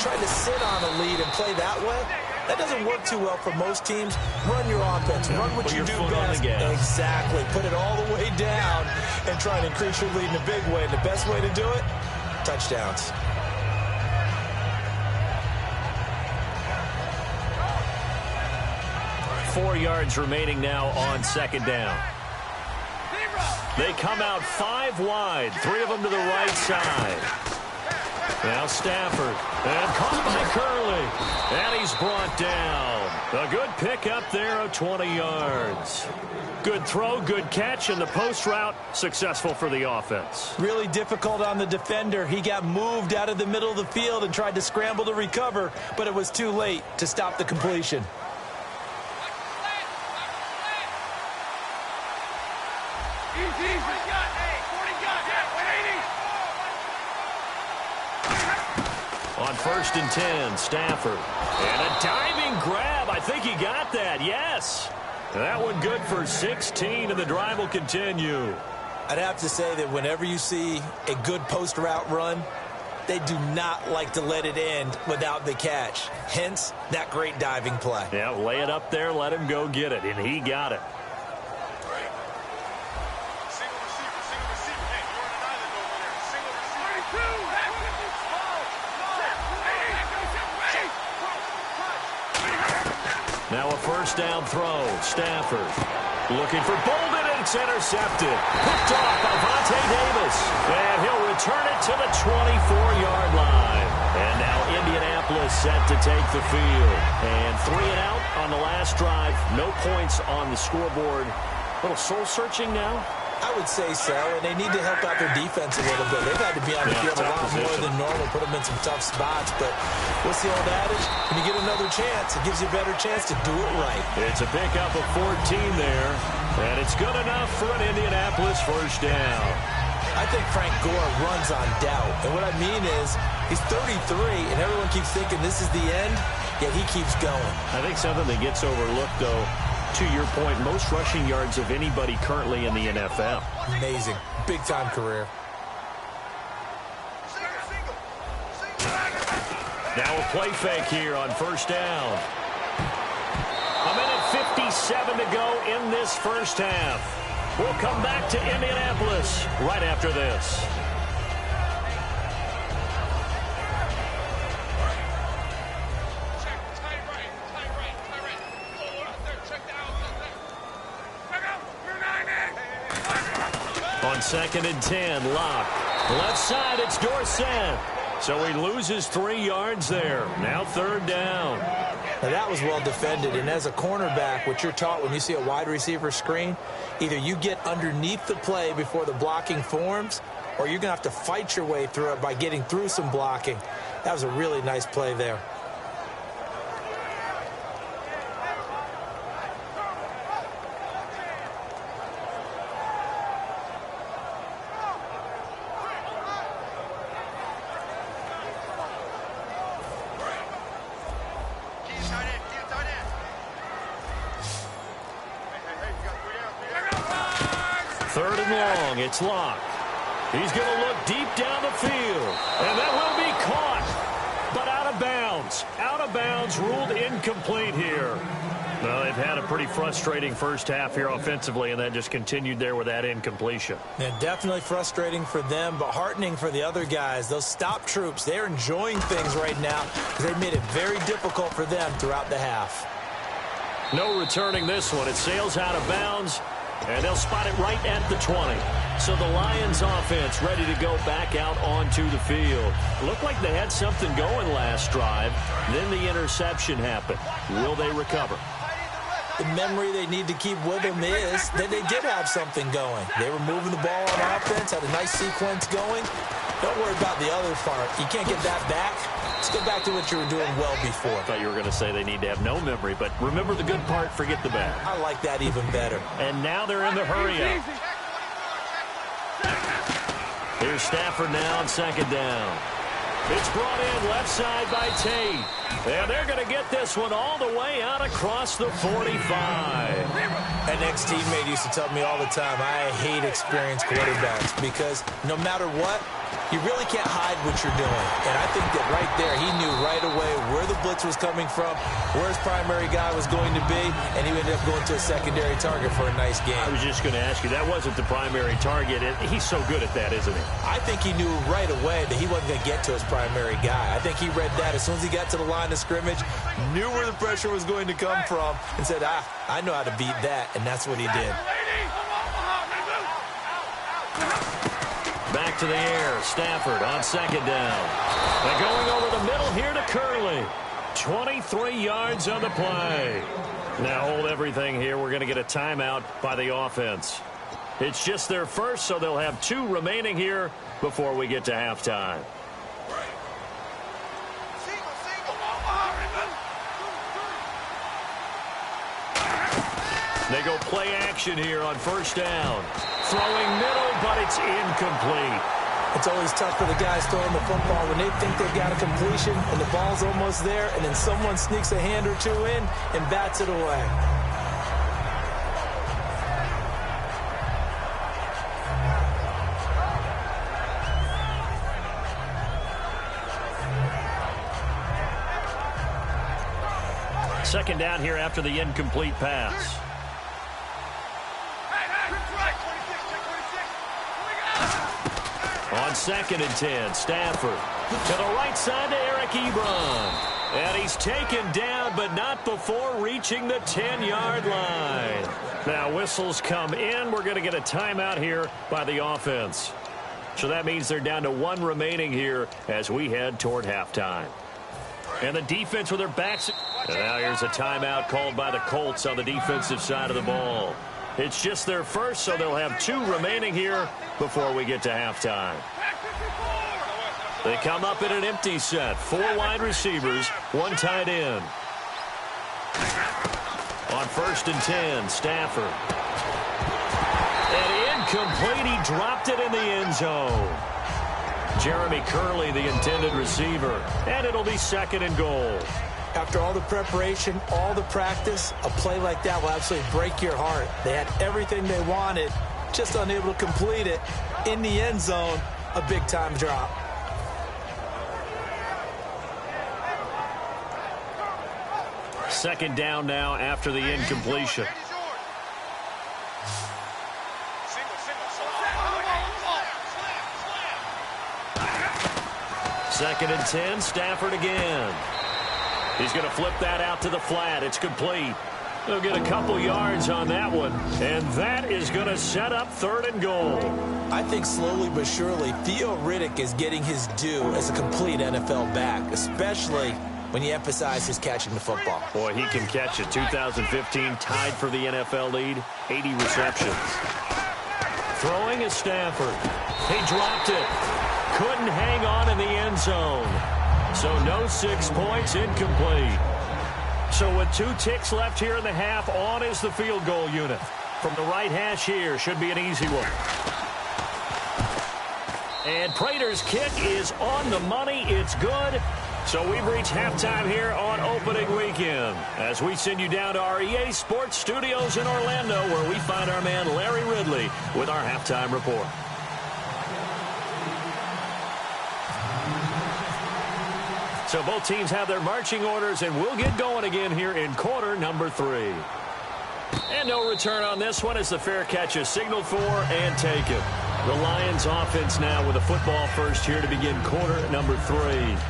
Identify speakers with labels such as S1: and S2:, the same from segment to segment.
S1: trying to sit on a lead and play that way, that doesn't work too well for most teams. Run your offense. Run what you do best. Exactly. Put it all the way down and try and increase your lead in a big way. And the best way to do it, touchdowns.
S2: Four yards remaining now on second down. They come out 5 wide, 3 of them to the right side. Now Stafford, and caught by Curley, and he's brought down. A good pickup there of 20 yards. Good throw, good catch, and the post route successful for the offense.
S1: Really difficult on the defender. He got moved out of the middle of the field and tried to scramble to recover, but it was too late to stop the completion.
S2: On 1st and 10, Stafford. And a diving grab. I think he got that. Yes. That one good for 16, and the drive will continue.
S1: I'd have to say that whenever you see a good post route run, they do not like to let it end without the catch. Hence, that great diving play.
S2: Yeah, lay it up there, let him go get it, and he got it. Now a first down throw. Stafford looking for Bolden, and it's intercepted. Picked off by Vontae Davis. And he'll return it to the 24-yard line. And now Indianapolis set to take the field. And 3 and out on the last drive. No points on the scoreboard. A little soul-searching now.
S1: I would say so, and they need to help out their defense a little bit. They've had to be on the field a lot more than normal, put them in some tough spots. But what's the old adage? When you get another chance, it gives you a better chance to do it right.
S2: It's a pickup of 14 there, and it's good enough for an Indianapolis first down.
S1: I think Frank Gore runs on doubt. And what I mean is, he's 33, and everyone keeps thinking this is the end, yet he keeps going.
S2: I think something that gets overlooked, though, to your point, most rushing yards of anybody currently in the NFL.
S1: Amazing. Big-time career.
S2: Now a play fake here on first down. A minute 57 to go in this first half. We'll come back to Indianapolis right after this. On 2nd and 10, Locke. Left side, it's Dorsett. So he loses 3 yards there. Now 3rd down.
S1: Now that was well defended, and as a cornerback, what you're taught when you see a wide receiver screen, either you get underneath the play before the blocking forms, or you're going to have to fight your way through it by getting through some blocking. That was a really nice play there.
S2: It's Locke. He's going to look deep down the field. And that will be caught. But out of bounds. Out of bounds, ruled incomplete here. Well, they've had a pretty frustrating first half here offensively, and that just continued there with that incompletion.
S1: Yeah, definitely frustrating for them, but heartening for the other guys. Those stop troops, they're enjoying things right now because they've made it very difficult for them throughout the half.
S2: No returning this one. It sails out of bounds. And they'll spot it right at the 20. So the Lions offense ready to go back out onto the field. Looked like they had something going last drive. Then the interception happened. Will they recover?
S1: The memory they need to keep with them is that they did have something going. They were moving the ball on offense, had a nice sequence going. Don't worry about the other part. You can't get that back. Let's go back to what you were doing well before.
S2: I thought you were going to say they need to have no memory, but remember the good part, forget the bad.
S1: I like that even better.
S2: And now they're in the hurry-up. Here's Stafford now on 2nd down. It's brought in left side by Tate. And they're going to get this one all the way out across the 45.
S1: An ex-teammate used to tell me all the time, I hate experienced quarterbacks because no matter what, you really can't hide what you're doing. And I think that right there, he knew right blitz was coming from, where his primary guy was going to be, and he ended up going to a secondary target for a nice game.
S2: I was just going to ask you, that wasn't the primary target. He's so good at that, isn't he?
S1: I think he knew right away that he wasn't going to get to his primary guy. I think he read that as soon as he got to the line of scrimmage, knew where the pressure was going to come from, and said, I know how to beat that, and that's what he did.
S2: Back to the air, Stafford on second down. And going over the middle here to Curley. 23 yards on the play. Now hold everything here. We're going to get a timeout by the offense. It's just their first, so they'll have 2 remaining here before we get to halftime. They go play action here on first down. Throwing middle, but it's incomplete.
S1: It's always tough for the guys throwing the football when they think they've got a completion and the ball's almost there, and then someone sneaks a hand or 2 in and bats it away.
S2: Second down here after the incomplete pass. On 2nd and 10, Stafford to the right side to Eric Ebron. And he's taken down, but not before reaching the 10-yard line. Now whistles come in. We're going to get a timeout here by the offense. So that means they're down to 1 remaining here as we head toward halftime. And the defense with their backs. And now here's a timeout called by the Colts on the defensive side of the ball. It's just their first, so they'll have 2 remaining here before we get to halftime. They come up in an empty set. 4 wide receivers, 1 tight end. On 1st and 10, Stafford. And incomplete. He dropped it in the end zone. Jeremy Curley, the intended receiver. And it'll be 2nd and goal.
S1: After all the preparation, all the practice, a play like that will absolutely break your heart. They had everything they wanted, just unable to complete it. In the end zone, a big-time drop.
S2: Second down now after the incompletion. Second and 10, Stafford again. He's going to flip that out to the flat. It's complete. They'll get a couple yards on that one, and that is going to set up 3rd and goal.
S1: I think slowly but surely, Theo Riddick is getting his due as a complete NFL back, especially when you emphasize his catching the football.
S2: Boy, he can catch it. 2015, tied for the NFL lead, 80 receptions. Throwing is Stafford. He dropped it. Couldn't hang on in the end zone. So no 6 points, incomplete. So with 2 ticks left here in the half, on is the field goal unit. From the right hash here, should be an easy one. And Prater's kick is on the money. It's good. So we've reached halftime here on opening weekend as we send you down to our EA Sports Studios in Orlando, where we find our man Larry Ridley with our halftime report. So both teams have their marching orders, and we'll get going again here in quarter number 3. And no return on this one as the fair catch is signaled for and taken. The Lions offense now with a football first here to begin quarter number 3.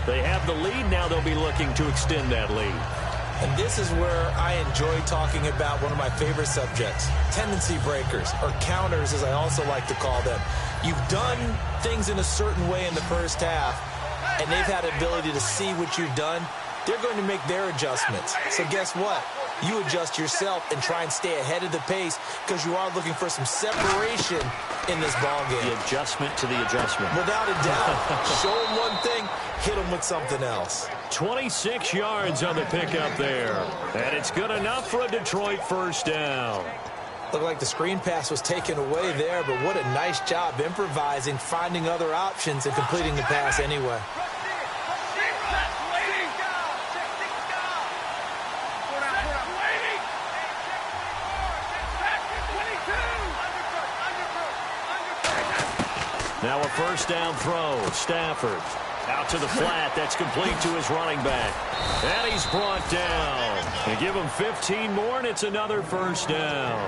S2: They have the lead. Now they'll be looking to extend that lead.
S1: And this is where I enjoy talking about one of my favorite subjects, tendency breakers, or counters as I also like to call them. You've done things in a certain way in the first half, and they've had the ability to see what you've done. They're going to make their adjustments. So guess what? You adjust yourself and try and stay ahead of the pace because you are looking for some separation in this ball game.
S2: The adjustment to the adjustment.
S1: Without a doubt. Show them one thing, hit them with something else.
S2: 26 yards on the pickup there. And it's good enough for a Detroit first down.
S1: Looked like the screen pass was taken away there, but what a nice job improvising, finding other options, and completing the pass anyway. Now a first down throw. Stafford
S2: Out to the flat. That's complete to his running back. And he's brought down. They give him 15 more, and it's another first down.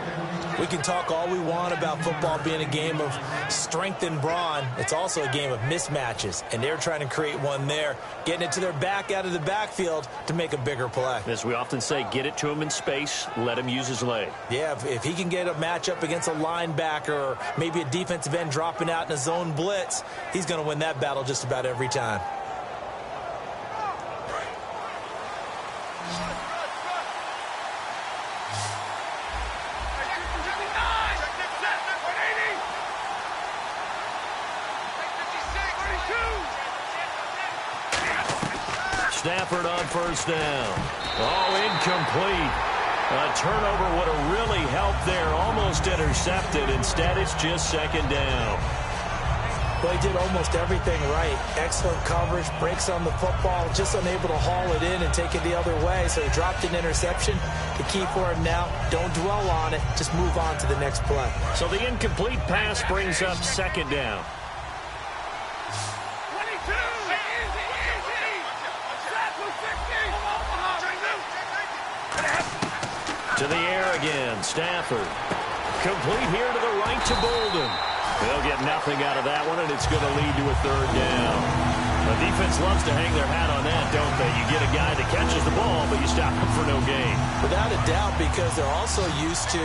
S1: We can talk all we want about football being a game of strength and brawn. It's also a game of mismatches, and they're trying to create one there, getting it to their back out of the backfield to make a bigger play.
S2: As we often say, get it to him in space, let him use his leg.
S1: Yeah, if he can get a matchup against a linebacker or maybe a defensive end dropping out in a zone blitz, he's going to win that battle just about every time.
S2: Stafford on first down. Oh, incomplete. A turnover would have really helped there. Almost intercepted. Instead, it's just second down.
S1: Well, he did almost everything right. Excellent coverage, breaks on the football, just unable to haul it in and take it the other way. So he dropped an interception. The key for him now, don't dwell on it. Just move on to the next play.
S2: So the incomplete pass brings up second down. To the air again, Stafford. Complete here to the right to Bolden. They'll get nothing out of that one, and it's going to lead to a third down. The defense loves to hang their hat on that, don't they? You get a guy that catches the ball, but you stop him for no gain.
S1: Without a doubt, because they're also used to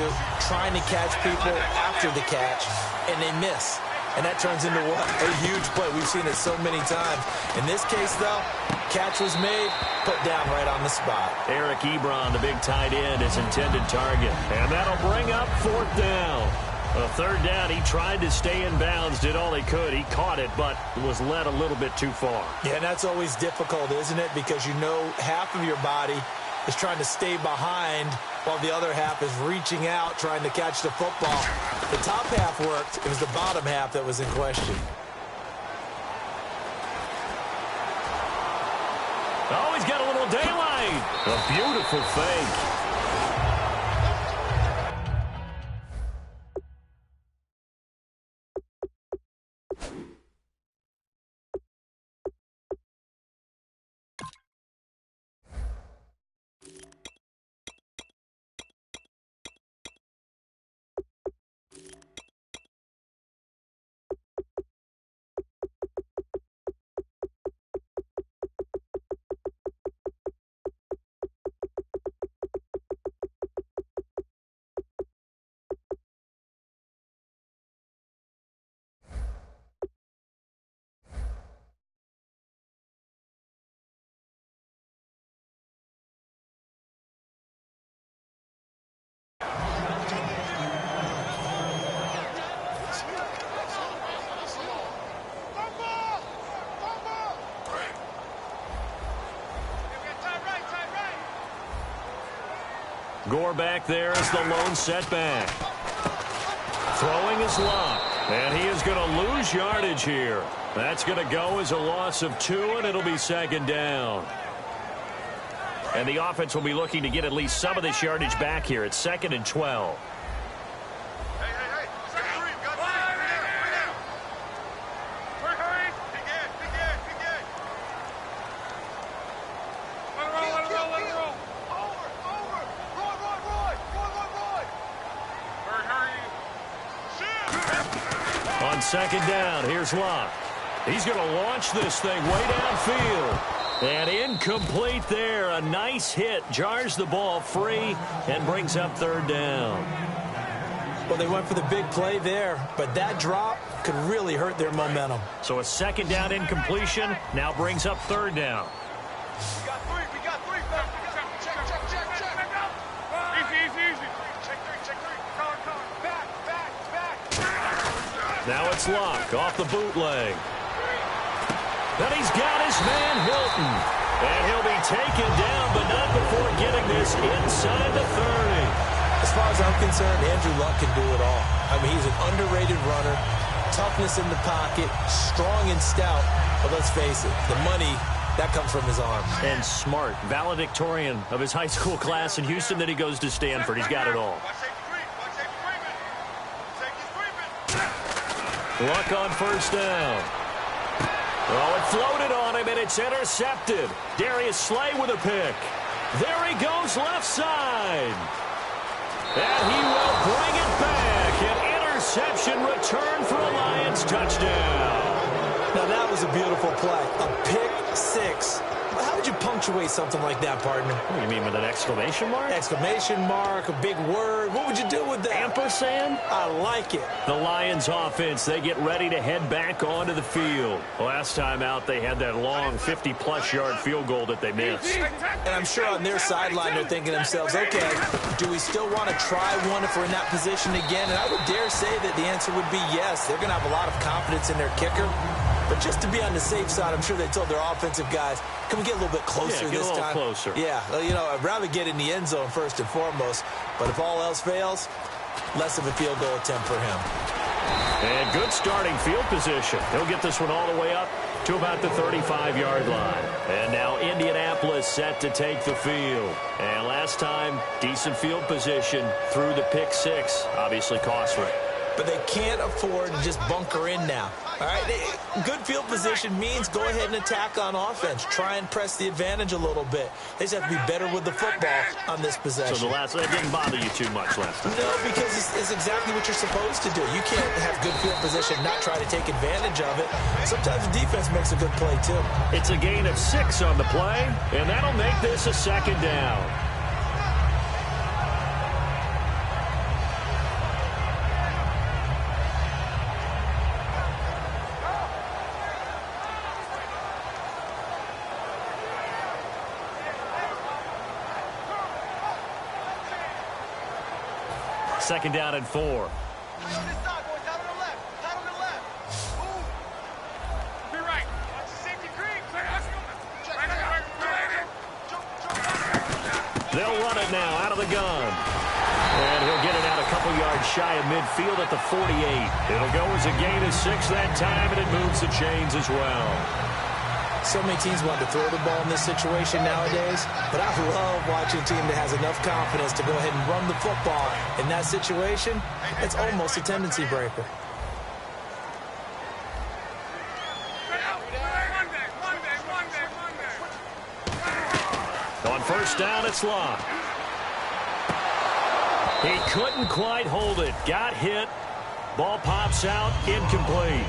S1: trying to catch people after the catch, and they miss. And that turns into what? A huge play. We've seen it so many times. In this case, though, catch was made, put down right on the spot.
S2: Eric Ebron, the big tight end, his intended target. And that'll bring up fourth down. A third down, he tried to stay in bounds, did all he could. He caught it, but was led a little bit too far.
S1: Yeah, and that's always difficult, isn't it? Because you know half of your body is trying to stay behind while the other half is reaching out, trying to catch the football. The top half worked. It was the bottom half that was in question.
S2: Oh, he's got a little daylight. A beautiful fake. Gore back there as the lone setback. Throwing his luck. And he is going to lose yardage here. That's going to go as a loss of 2, and it'll be second down. And the offense will be looking to get at least some of this yardage back here. It's 2nd and 12. On second down, here's Luck. He's going to launch this thing way downfield. And incomplete there. A nice hit. Jars the ball free and brings up third down.
S1: Well, they went for the big play there, but that drop could really hurt their momentum.
S2: So a second down incompletion now brings up third down.
S3: We got three. Easy. Check three. Collar. Back.
S2: Now it's Luck off the bootleg. Then he's got his man Hilton. And he'll be taken down, but not before getting this inside the 30.
S1: As far as I'm concerned, Andrew Luck can do it all. I mean, he's an underrated runner, toughness in the pocket, strong and stout. But let's face it, the money, that comes from his arms.
S2: And smart, valedictorian of his high school class in Houston. Then he goes to Stanford. He's got it all. Luck on first down. Oh, it floated on him, and it's intercepted. Darius Slay with a pick. There he goes left side. And he will bring it back. An interception return for a Lions touchdown.
S1: Now, that was a beautiful play. A pick six. How would you punctuate something like that, partner?
S2: What do you mean, with an exclamation mark?
S1: Exclamation mark, a big word. What would you do with that?
S2: Ampersand?
S1: I like it.
S2: The Lions offense, they get ready to head back onto the field. Last time out, they had that long 50-plus yard field goal that they missed.
S1: And I'm sure on their sideline, they're thinking to themselves, okay, do we still want to try one if we're in that position again? And I would dare say that the answer would be yes. They're going to have a lot of confidence in their kicker. But just to be on the safe side, I'm sure they told their offensive guys, can we get a little bit closer this time?
S2: Closer.
S1: Yeah, you know, I'd rather get in the end zone first and foremost. But if all else fails, less of a field goal attempt for him.
S2: And good starting field position. He'll get this one all the way up to about the 35-yard line. And now Indianapolis set to take the field. And last time, decent field position through the pick six. Obviously costly.
S1: But they can't afford to just bunker in now. All right, good field position means go ahead and attack on offense. Try and press the advantage a little bit. They just have to be better with the football on this possession.
S2: So that didn't bother you too much last time?
S1: No, because it's exactly what you're supposed to do. You can't have good field position and not try to take advantage of it. Sometimes the defense makes a good play, too.
S2: It's a gain of 6 on the play, and that'll make this a second down. Second down and 4.
S3: Be right. Safety creek.
S2: They'll run it now out of the gun. And he'll get it out a couple yards shy of midfield at the 48. It'll go as a gain of 6 that time, and it moves the chains as well.
S1: So many teams want to throw the ball in this situation nowadays, but I love watching a team that has enough confidence to go ahead and run the football. In that situation, it's almost a tendency breaker.
S2: On first down, it's Locke. He couldn't quite hold it. Got hit. Ball pops out. Incomplete.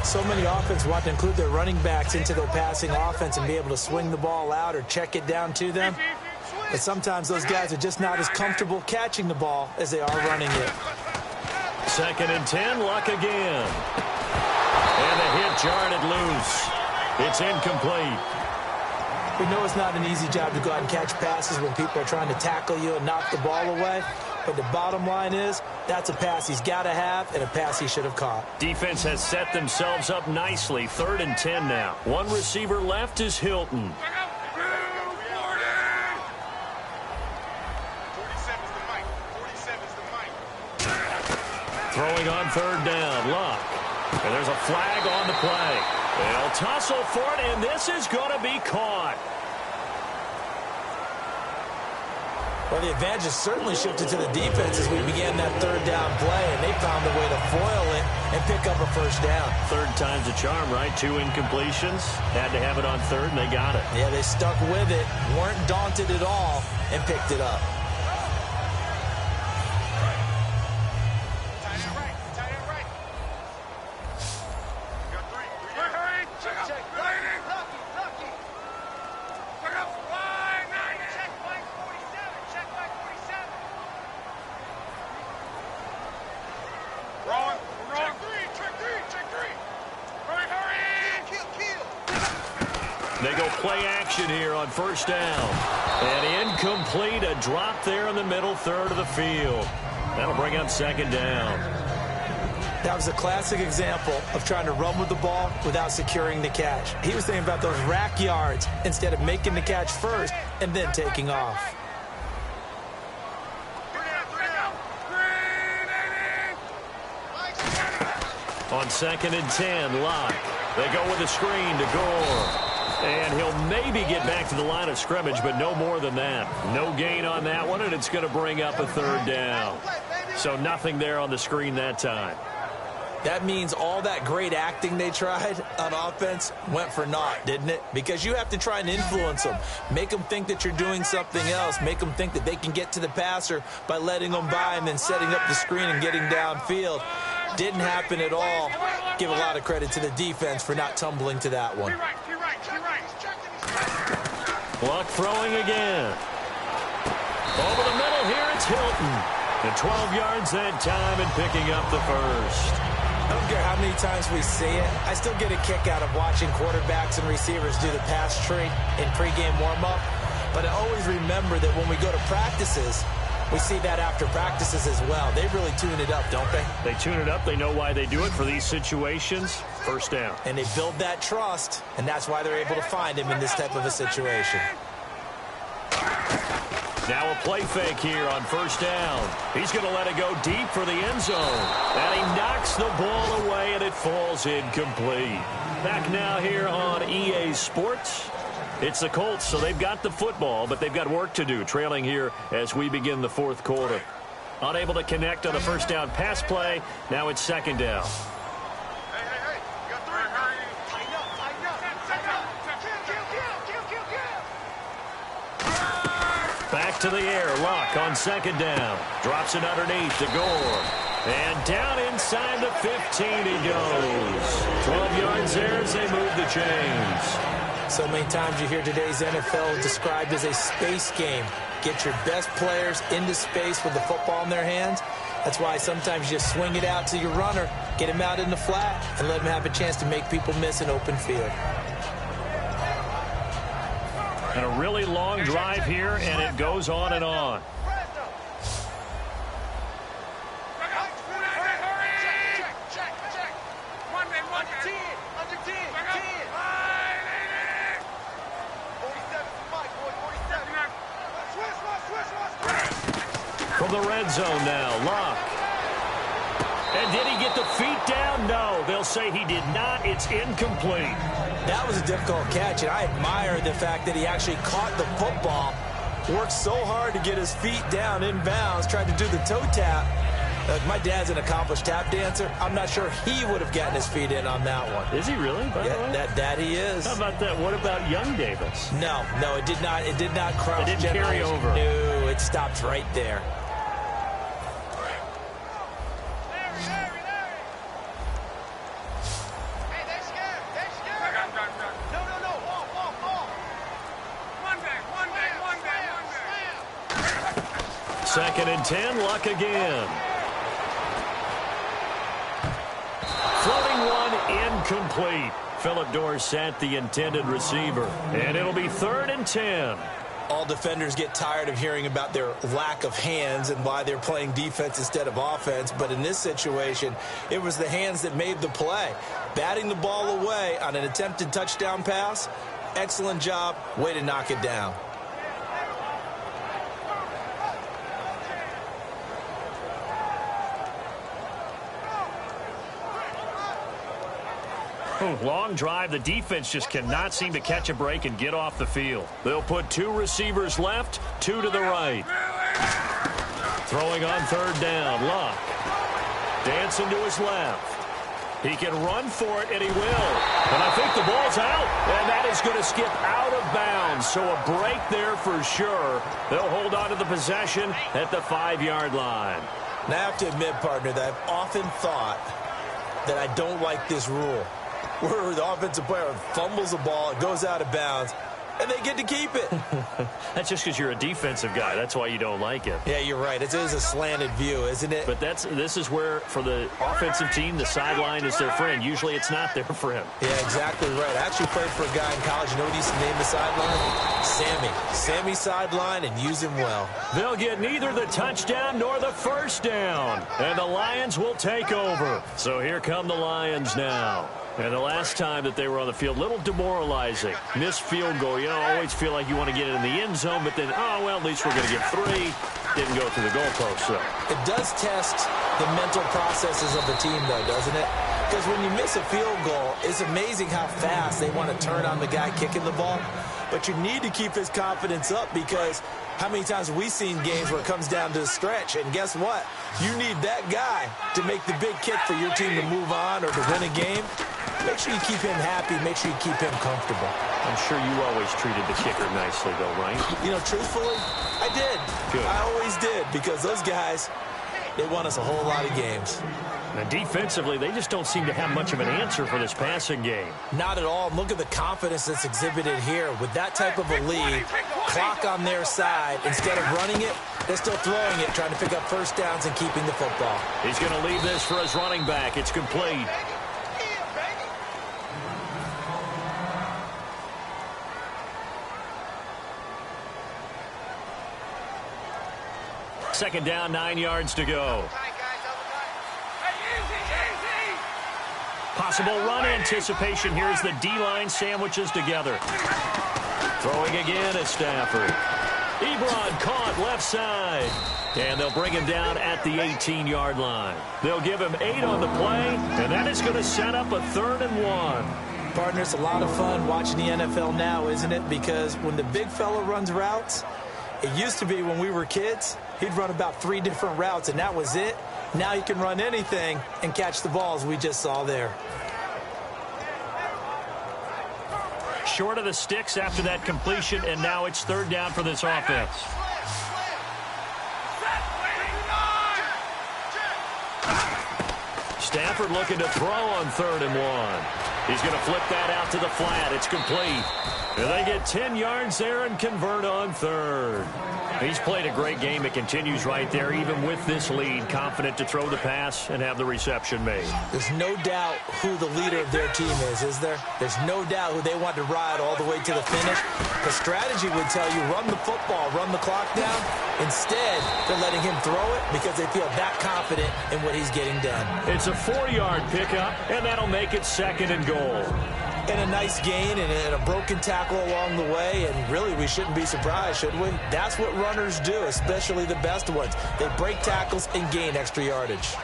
S1: So many offenses want to include their running backs into their passing offense and be able to swing the ball out or check it down to them. But sometimes those guys are just not as comfortable catching the ball as they are running it.
S2: Second and 10, Luck again. And the hit jarred it loose. It's incomplete.
S1: We know it's not an easy job to go out and catch passes when people are trying to tackle you and knock the ball away. But the bottom line is, that's a pass he's got to have and a pass he should have caught.
S2: Defense has set themselves up nicely. Third and 10 now. One receiver left is Hilton. Throwing on third down, Luck. And there's a flag on the play. They'll tussle for it, and this is going to be caught.
S1: Well, the advantage has certainly shifted to the defense as we began that third down play, and they found a way to foil it and pick up a first down.
S2: Third time's a charm, right? 2 incompletions. Had to have it on third, and they got it.
S1: Yeah, they stuck with it, weren't daunted at all, and picked it up.
S2: They go play action here on first down. And incomplete, a drop there in the middle third of the field. That'll bring up second down.
S1: That was a classic example of trying to run with the ball without securing the catch. He was thinking about those rack yards instead of making the catch first and then taking off.
S2: On second and 10, Locke. They go with a screen to Gore. And he'll maybe get back to the line of scrimmage, but no more than that. No gain on that one, and it's going to bring up a third down. So nothing there on the screen that time.
S1: That means all that great acting they tried on offense went for naught, didn't it? Because you have to try and influence them. Make them think that you're doing something else. Make them think that they can get to the passer by letting them by and then setting up the screen and getting downfield. Didn't happen at all. Give a lot of credit to the defense for not tumbling to that one.
S2: Luck throwing again. Over the middle here, it's Hilton. And 12 yards that time and picking up the first.
S1: I don't care how many times we see it. I still get a kick out of watching quarterbacks and receivers do the pass tree in pregame warm-up. But I always remember that when we go to practices, we see that after practices as well. They really tune it up, don't they?
S2: They tune it up. They know why they do it for these situations. First down.
S1: And they build that trust, and that's why they're able to find him in this type of a situation.
S2: Now a play fake here on first down. He's going to let it go deep for the end zone. And he knocks the ball away, and it falls incomplete. Back now here on EA Sports. It's the Colts, so they've got the football, but they've got work to do, trailing here as we begin the fourth quarter. Unable to connect on a first down pass play. Now it's second down. Back to the air. Luck on second down. Drops it underneath to Gore. And down inside the 15 he goes. 12 yards there as they move the chains.
S1: So many times you hear today's NFL described as a space game. Get your best players into space with the football in their hands. That's why sometimes you just swing it out to your runner, get him out in the flat, and let him have a chance to make people miss an open field.
S2: And a really long drive here, and it goes on and on. From the red zone now, Luck. And did he get the feet down? No, they'll say he did not. It's incomplete.
S1: That was a difficult catch, and I admire the fact that he actually caught the football, worked so hard to get his feet down in bounds, tried to do the toe tap. My dad's an accomplished tap dancer. I'm not sure he would have gotten his feet in on that one.
S2: Is he really? By the way?
S1: That he is.
S2: How about that? What about young Davis?
S1: No, it did not. It did not cross.
S2: It didn't carry over.
S1: No, it stopped right there.
S2: Second and 10, Luck again. Floating one, incomplete. Philip Dorsett, the intended receiver. And it'll be 3rd and 10.
S1: All defenders get tired of hearing about their lack of hands and why they're playing defense instead of offense. But in this situation, it was the hands that made the play. Batting the ball away on an attempted touchdown pass, excellent job. Way to knock it down.
S2: Long drive. The defense just cannot seem to catch a break and get off the field. They'll put 2 receivers left, 2 to the right. Throwing on 3rd down, Luck. Dancing to his left. He can run for it, and he will. And I think the ball's out, and that is going to skip out of bounds. So a break there for sure. They'll hold on to the possession at the 5-yard line.
S1: Now, I have to admit, partner, that I've often thought that I don't like this rule, where the offensive player fumbles the ball, it goes out of bounds, and they get to keep it.
S2: That's just because you're a defensive guy. That's why you don't like it.
S1: Yeah, you're right. It is a slanted view, isn't it?
S2: But this is where, for the offensive team, the sideline is their friend. Usually it's not their friend.
S1: Yeah, exactly right. I actually played for a guy in college. You know what he used to name the sideline? Sammy. Sammy sideline, and use him well.
S2: They'll get neither the touchdown nor the first down. And the Lions will take over. So here come the Lions now. And the last time that they were on the field, a little demoralizing. Missed field goal. You know, always feel like you want to get it in the end zone, but then, oh, well, at least we're going to get 3. Didn't go through the goalpost, though.
S1: It does test the mental processes of the team, though, doesn't it? Because when you miss a field goal, it's amazing how fast they want to turn on the guy kicking the ball. but you need to keep his confidence up because how many times have we seen games where it comes down to a stretch? And guess what? You need that guy to make the big kick for your team to move on or to win a game. Make sure you keep him happy. Make sure you keep him comfortable.
S2: I'm sure you always treated the kicker nicely, though, right?
S1: You know, truthfully, I did.
S2: Good.
S1: I always did because those guys, they won us a whole lot of games.
S2: Now, defensively, they just don't seem to have much of an answer for this passing game.
S1: Not at all. Look at the confidence that's exhibited here. With that type of a lead, clock on their side, instead of running it, they're still throwing it, trying to pick up first downs and keeping the football.
S2: He's going to leave this for his running back. It's complete. Second down, 9 yards to go. Possible run anticipation. Here's the D-line sandwiches together. Throwing again at Stafford. Ebron caught left side. And they'll bring him down at the 18-yard line. They'll give him 8 on the play, and that is going to set up a 3rd and 1.
S1: Partner, it's a lot of fun watching the NFL now, isn't it? Because when the big fella runs routes, it used to be when we were kids, he'd run about 3 different routes, and that was it. Now he can run anything and catch the balls we just saw there.
S2: Short of the sticks after that completion, and now it's 3rd down for this offense. Stafford looking to throw on 3rd and 1. He's going to flip that out to the flat. It's complete. And they get 10 yards there and convert on 3rd. He's played a great game. It continues right there, even with this lead, confident to throw the pass and have the reception made.
S1: There's no doubt who the leader of their team is there? There's no doubt who they want to ride all the way to the finish. The strategy would tell you run the football, run the clock down. Instead, they're letting him throw it because they feel that confident in what he's getting done.
S2: It's a 4-yard pickup, and that'll make it 2nd and goal.
S1: And a nice gain and a broken tackle along the way, and really we shouldn't be surprised, should we? That's what runners do, especially the best ones. They break tackles and gain extra yardage.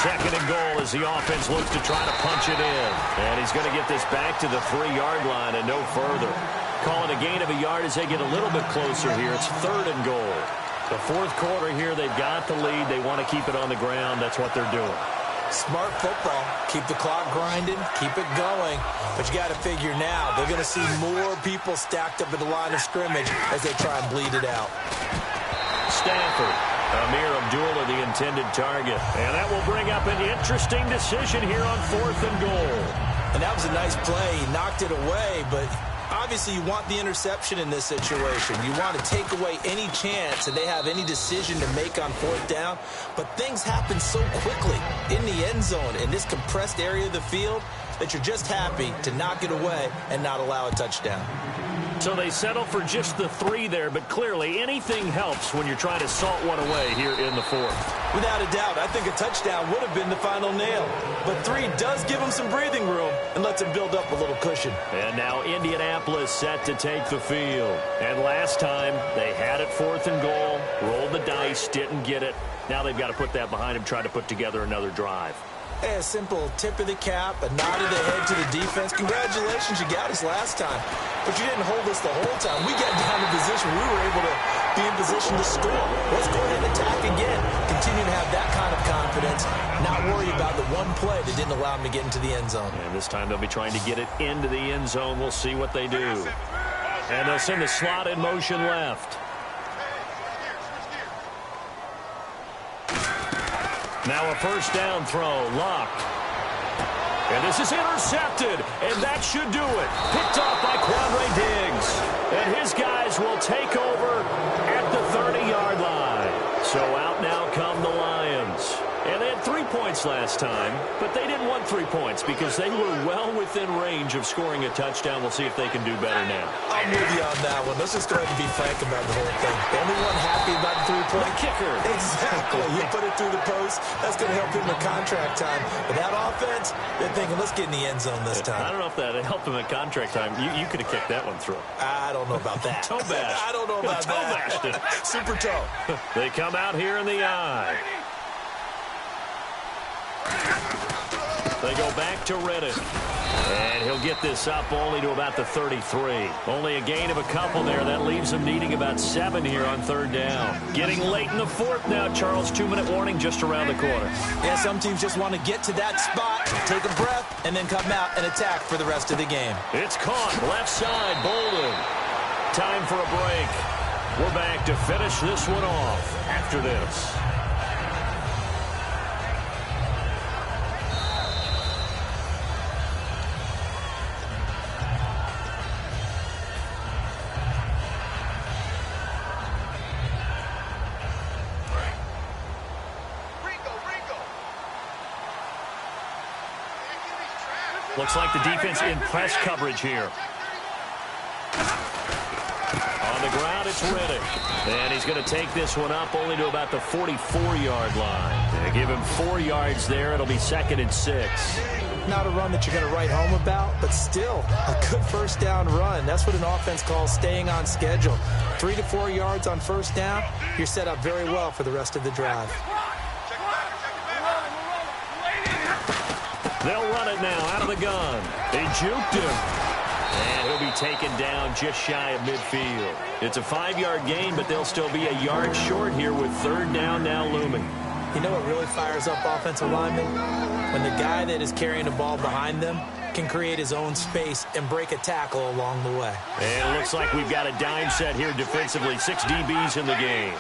S2: 2nd and goal as the offense looks to try to punch it in. And he's going to get this back to the 3-yard line and no further. Calling a gain of a yard as they get a little bit closer here. It's 3rd and goal. The 4th quarter here, they've got the lead. They want to keep it on the ground. That's what they're doing.
S1: Smart football. Keep the clock grinding. Keep it going. But you got to figure now, they're going to see more people stacked up at the line of scrimmage as they try and bleed it out.
S2: Stafford. Amir Abdullah, the intended target. And that will bring up an interesting decision here on 4th and goal.
S1: And that was a nice play. He knocked it away, but obviously you want the interception in this situation. You want to take away any chance that they have any decision to make on 4th down. But things happen so quickly in the end zone in this compressed area of the field that you're just happy to knock it away and not allow a touchdown.
S2: So they settle for just the 3 there, but clearly anything helps when you're trying to salt one away here in the 4th.
S1: Without a doubt, I think a touchdown would have been the final nail. But 3 does give them some breathing room and lets them build up a little cushion.
S2: And now Indianapolis set to take the field. And last time they had it 4th and goal, rolled the dice, didn't get it. Now they've got to put that behind them, try to put together another drive.
S1: Hey, a simple tip of the cap, a nod of the head to the defense. Congratulations, you got us last time. But you didn't hold us the whole time. We got down in position. We were able to be in position to score. Let's go ahead and attack again. Continue to have that kind of confidence. Not worry about the one play that didn't allow them to get into the end zone.
S2: And this time they'll be trying to get it into the end zone. We'll see what they do. And they'll send the slot in motion left. Now a 1st down throw, locked. And this is intercepted, and that should do it. Picked off by Quandre Diggs. And his guys will take over at the 30-yard line. So out now come the Lions. And they had 3 points last time, but they didn't want 3 points because they were well within range of scoring a touchdown. We'll see if they can do better now.
S1: I'm with you on that one. Let's just go ahead and be frank about the whole thing. The only one happy about the 3-point
S2: kicker.
S1: Exactly. You put it through the post. That's going to help him in contract time. But that offense, they're thinking, let's get in the end zone this time.
S2: I don't know if that helped him in contract time. You could have kicked that one through.
S1: I don't know about that.
S2: Toe bash.
S1: I don't know about
S2: toe
S1: that.
S2: bashed it.
S1: Super toe.
S2: They come out here in the eye. They go back to Reddick. And he'll get this up only to about the 33. Only a gain of a couple there. That leaves him needing about 7 here on third down. Getting late in the fourth now, Charles. 2-minute warning just around the corner.
S1: Yeah, some teams just want to get to that spot, take a breath, and then come out and attack for the rest of the game.
S2: It's caught. Left side, Bolden. Time for a break. We're back to finish this one off after this. Looks like the defense in press coverage here. On the ground, it's Reddick. And he's going to take this one up only to about the 44-yard line. They give him 4 yards there. It'll be 2nd and 6.
S1: Not a run that you're going to write home about, but still a good first down run. That's what an offense calls staying on schedule. 3 to 4 yards on first down, you're set up very well for the rest of the drive.
S2: They'll run it now out of the gun. They juked him. And he'll be taken down just shy of midfield. It's a 5-yard gain, but they'll still be a yard short here with third down now looming.
S1: You know what really fires up offensive linemen? When the guy that is carrying the ball behind them can create his own space and break a tackle along the way.
S2: And it looks like we've got a dime set here defensively. 6 DBs in the game.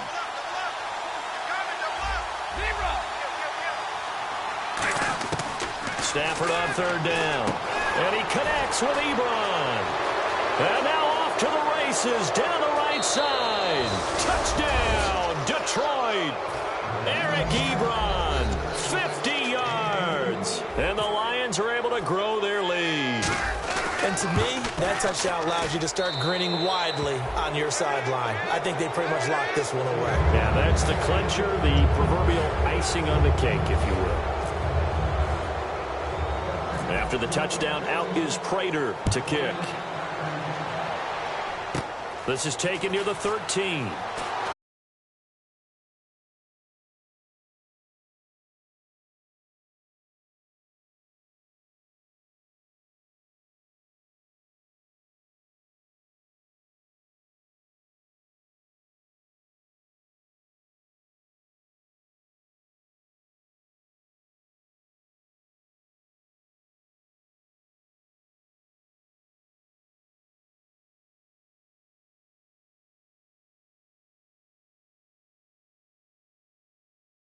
S2: Stafford on third down. And he connects with Ebron. And now off to the races down the right side. Touchdown, Detroit. Eric Ebron, 50 yards. And the Lions are able to grow their lead.
S1: And to me, that touchdown allows you to start grinning widely on your sideline. I think they pretty much locked this one away.
S2: Yeah, that's the clincher, the proverbial icing on the cake, if you will. After the touchdown, out is Prater to kick. This is taken near the 13.